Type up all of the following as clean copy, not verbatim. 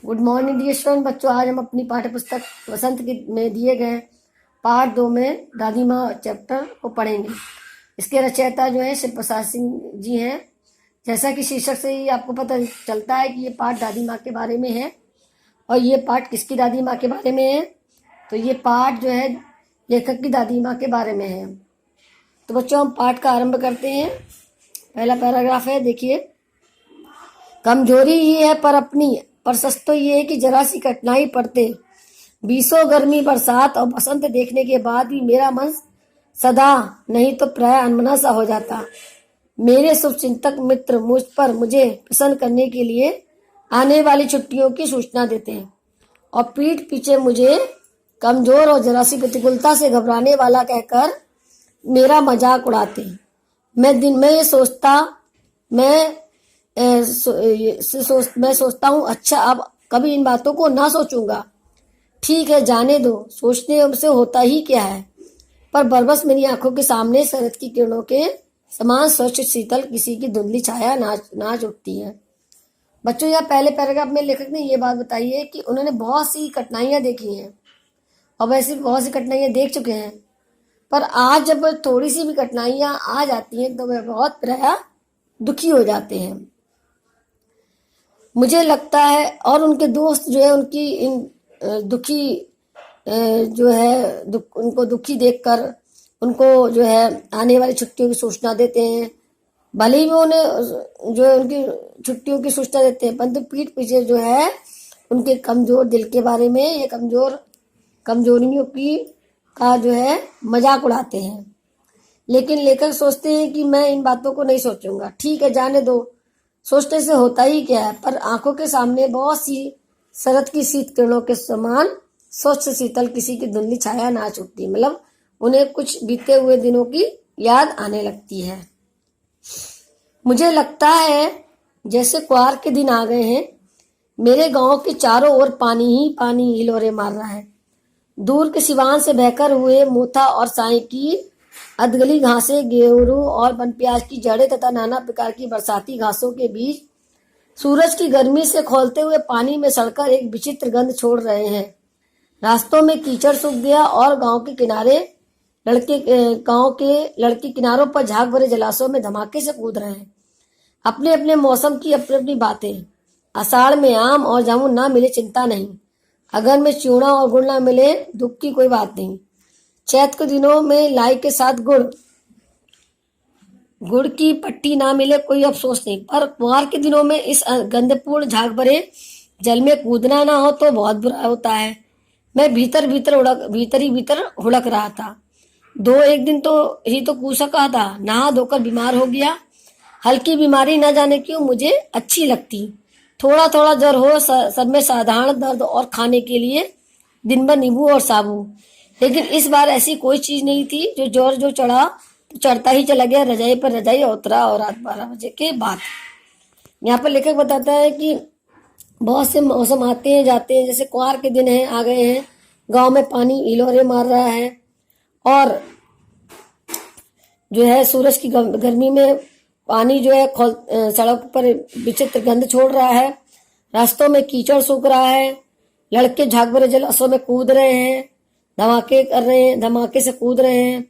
Good morning dear student बच्चों। आज हम अपनी पाठ्य पुस्तक वसंत के में दिए गए पार्ट 2 में दादी माँ चैप्टर को पढ़ेंगे। इसके रचयिता जो है शिव प्रसाद सिंह जी हैं। जैसा कि शीर्षक से ही आपको पता चलता है कि ये पाठ दादी माँ के बारे में है। और ये पाठ किसकी दादी माँ के बारे में है? तो ये पाठ जो है लेखक की दादी माँ के बारे में है। तो बच्चों हम पाठ का आरंभ करते हैं। पहला पैराग्राफ है, देखिए। कमजोरी ही है पर अपनी, पर सच तो ये है कि जरा सी कठिनाई पड़ते बीसों गर्मी बरसात और बसंत देखने के बाद भी मेरा मन सदा नहीं तो प्राय अनमना सा हो जाता। मेरे शुभचिंतक मित्र मुझे प्रसन्न करने के लिए आने वाली छुट्टियों की सूचना देते हैं और पीठ पीछे मुझे कमजोर और जरा सी प्रतिकूलता से घबराने वाला कहकर मेरा मजाक उड़ाते हैं। मैं दिन में ये सोचता मैं सोचता हूँ, अच्छा अब कभी इन बातों को ना सोचूंगा। ठीक है, जाने दो, सोचने से होता ही क्या है। पर बरबस मेरी आंखों के सामने शरद की किरणों के समान स्वच्छ शीतल किसी की धुंधली छाया नाच उठती है। बच्चों, यहाँ पहले पैराग्राफ में लेखक ने ये बात बताई है कि उन्होंने बहुत सी कठिनाइयां देखी हैं और वैसे बहुत सी कठिनाइयां देख चुके हैं। पर आज जब थोड़ी सी भी कठिनाइयां आ जाती हैं तो वे बहुत प्राय दुखी हो जाते हैं, मुझे लगता है। और उनके दोस्त जो है उनकी इन दुखी जो है उनको दुखी देखकर उनको जो है आने वाली छुट्टियों की सूचना देते हैं। भले ही वो उन्हें जो है उनकी छुट्टियों की सूचना देते हैं, परंतु पीठ पीछे जो है उनके कमजोर दिल के बारे में या कमजोरियों की का जो है मजाक उड़ाते हैं। लेकिन लेखक सोचते हैं कि मैं इन बातों को नहीं सोचूंगा। ठीक है, जाने दो, सोचने से होता ही क्या है। पर आंखों के सामने बहुत सी शरद की शीत किरणों के समान स्वच्छ शीतल किसी की धुंधली छाया नाच उठती है। मतलब उन्हें कुछ बीते हुए दिनों की याद आने लगती है। मुझे लगता है जैसे क्वार के दिन आ गए हैं। मेरे गांव के चारों ओर पानी ही पानी हिलोरे मार रहा है। दूर के सिवान से बहकर हुए मोथा और साई की अधगली घासें, गेहूं और बनप्याज की जड़ें तथा नाना प्रकार की बरसाती घासों के बीच सूरज की गर्मी से खौलते हुए पानी में सड़कर एक विचित्र गंध छोड़ रहे हैं। रास्तों में कीचड़ सूख गया और गांव के लड़के किनारों पर झाग भरे जलाशयों में धमाके से कूद रहे हैं। अपने अपने मौसम की अपनी अपनी बातें। आषाढ़ में आम और जामुन ना मिले चिंता नहीं, अगर में चूड़ा और गुड़ ना मिले दुख की कोई बात नहीं। चैत के दिनों में लाई के साथ गुड़ की पट्टी ना मिले कोई अफसोस नहीं। पर कुंवार के दिनों में इस गंधपूर्ण झाग भरे जल में कूदना ना हो तो बहुत बुरा होता है। मैं भीतर भीतर हुड़क रहा था। एक दिन तो कूद सका था। नहा धोकर बीमार हो गया। हल्की बीमारी न जाने क्यों मुझे अच्छी लगती। थोड़ा थोड़ा ज्वर हो, सब में साधारण दर्द और खाने के लिए दिन भर नींबू और साबु। लेकिन इस बार ऐसी कोई चीज नहीं थी। जो ज्वर जो चढ़ा तो चढ़ता ही चला गया, रजाई पर रजाई उतरा। और रात 12 बजे के बाद यहाँ पर लेखक बताता है कि बहुत से मौसम आते हैं जाते हैं। जैसे कुंवार के दिन आ गए हैं। गांव में पानी हिलोरे मार रहा है और जो है सूरज की गर्मी में पानी जो है सड़क पर विचित्र गंध छोड़ रहा है। रास्तों में कीचड़ सूख रहा है। लड़के झाग भरे जलाशयों में कूद रहे हैं, धमाके कर रहे हैं, धमाके से कूद रहे हैं।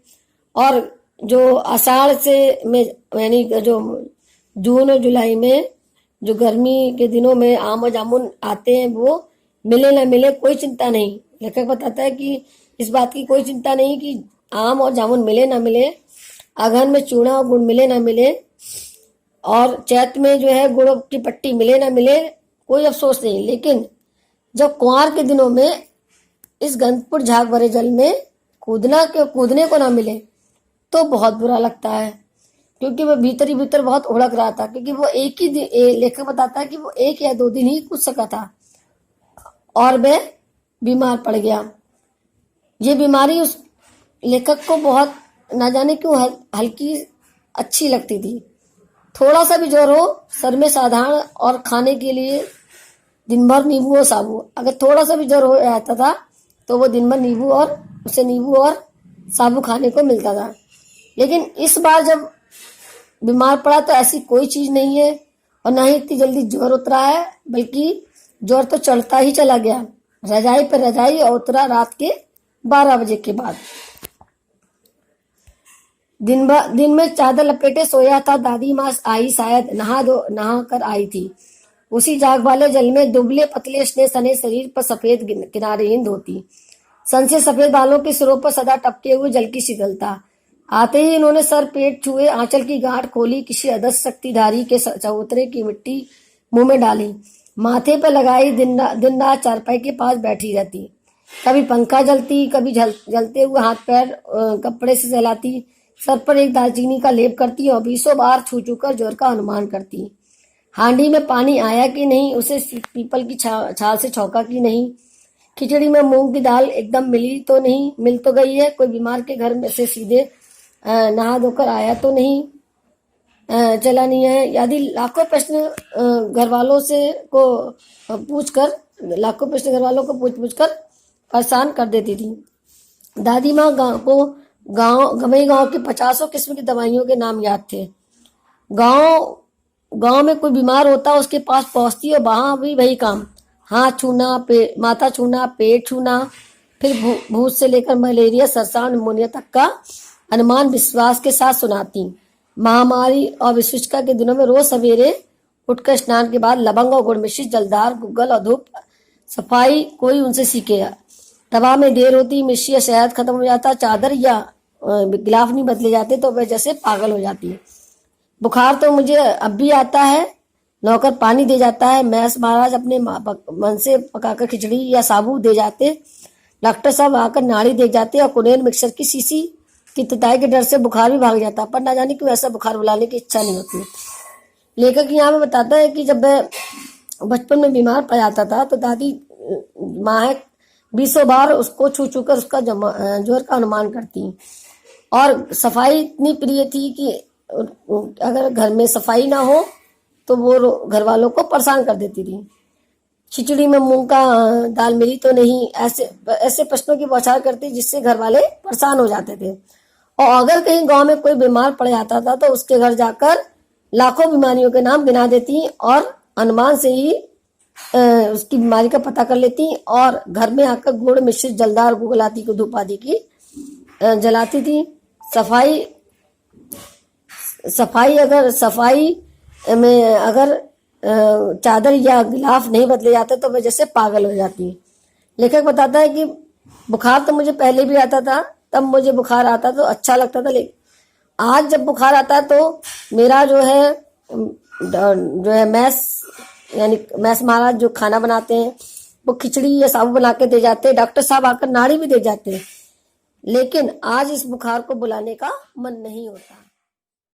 और जो आषाढ़ से में यानी जो जून और जुलाई में जो गर्मी के दिनों में आम और जामुन आते हैं, वो मिले ना मिले कोई चिंता नहीं। लेखक बताता है कि इस बात की कोई चिंता नहीं कि आम और जामुन मिले ना मिले, अगहन में चूड़ा और गुड़ मिले ना मिले, और चैत में जो है गुड़ की पट्टी मिले ना मिले, कोई अफसोस नहीं। लेकिन जब कुंवार के दिनों में इस गंधपुर झाग भरे जल में कूदने को ना मिले तो बहुत बुरा लगता है। क्योंकि वह भीतर ही भीतर बहुत उड़क रहा था। क्योंकि वो लेखक बताता है कि वो 1 या 2 दिन ही कूद सका था और वह बीमार पड़ गया। ये बीमारी उस लेखक को बहुत ना जाने क्यों हल्की अच्छी लगती थी। थोड़ा सा भी ज्वर हो, सर में साधारण और खाने के लिए दिन भर नींबू और साबु। अगर थोड़ा सा भी ज्वर हो जाता था तो वो दिन भर नींबू और साबु खाने को मिलता था। लेकिन इस बार जब बीमार पड़ा तो ऐसी कोई चीज नहीं है और ना ही इतनी जल्दी ज्वर उतरा है, बल्कि ज्वर तो चढ़ता ही चला गया। रजाई पर रजाई और उतरा रात के 12 बजे के बाद। दिन में चादर लपेटे सोया था। दादी माँ आई, शायद नहा कर आई थी। उसी झाग वाले जल में दुबले पतले स्नेह सने शरीर पर सफेद किनारेहीन धोती, सन से सफेद बालों के सिरों पर सदा टपके हुए जल की शीतलता। आते ही इन्होंने सर पेट छुए, आंचल की गांठ खोली, किसी अदृश्य शक्तिधारी के चबूतरे की मिट्टी मुंह में डाली, माथे पर लगाई, दिन रात चारपाई के पास बैठी रहती। कभी पंखा जलती, कभी जलते हुए हाथ पैर कपड़े से जलाती, सर पर एक दालचीनी का लेप करती और 20 बार छू कर ज्वर का अनुमान करती। हांडी में पानी आया कि नहीं, उसे पीपल की छाल से छौंका कि नहीं, खिचड़ी में मूंग की दाल एकदम मिल तो गई है, कोई बीमार के घर में से सीधे नहा धोकर आया तो नहीं, चला नहीं है, यदि लाखों प्रश्न घर वालों को पूछ कर परेशान कर देती थी। दादी माँ गांव की 50 किस्म की दवाइयों के नाम याद थे। गांव में कोई बीमार होता उसके पास पहुंचती और वहां भी वही काम, हाथ छूना, माथा छूना, पेट छूना, फिर भूत से लेकर मलेरिया, सरसा, निमोनिया तक का अनुमान विश्वास के साथ सुनाती। महामारी और विशिष्टता के दिनों में रोज सवेरे उठकर स्नान के बाद लवंग और गुड़ मिश्रित जलदार गुग्गल और धूप सफाई कोई उनसे सीखेगा। दवा में देर होती, मिश्री या शहद खत्म हो जाता, चादर या गिलाफ नहीं बदले जाते तो वह जैसे पागल हो जाती है। बुखार तो मुझे अब भी आता है। नौकर पानी दे जाता है, मैस महाराज अपने मन से पकाकर खिचड़ी या साबू दे जाते, डॉक्टर साहब आकर नाड़ी दे जाते और कुनेर मिक्सर की शीशी की तिताई के डर से बुखार भी भाग जाता, पर ना जाने क्यों ऐसा बुखार बुलाने की इच्छा नहीं होती। लेखक यहाँ में बताता है कि जब वह बचपन में बीमार पड़ जाता था तो दादी माँ 20 बार उसको छू कर उसका ज्वर का अनुमान करती। और सफाई इतनी प्रिय थी कि अगर घर में सफाई ना हो तो वो घर वालों को परेशान कर देती थी। खिचड़ी में मूंग का दाल मिली तो नहीं, ऐसे प्रश्नों की बौछार करती जिससे घर वाले परेशान हो जाते थे। और अगर कहीं गांव में कोई बीमार पड़ जाता था तो उसके घर जाकर लाखों बीमारियों के नाम गिना देती और अनुमान से ही उसकी बीमारी का पता कर लेती और घर में आकर गुड़ मिश्रित जलदार गुगलाती को धूप आदि की जलाती थी। सफाई में अगर चादर या गिलाफ नहीं बदले जाते तो वह जैसे पागल हो जाती है। लेखक बताता है कि बुखार तो मुझे पहले भी आता था, तब मुझे बुखार आता तो अच्छा लगता था, लेकिन आज जब बुखार आता है तो मेरा जो है मैस महाराज जो खाना बनाते हैं वो खिचड़ी या साबू बना के दे जाते हैं, डॉक्टर साहब आकर नाड़ी भी दे जाते हैं, लेकिन आज इस बुखार को बुलाने का मन नहीं होता।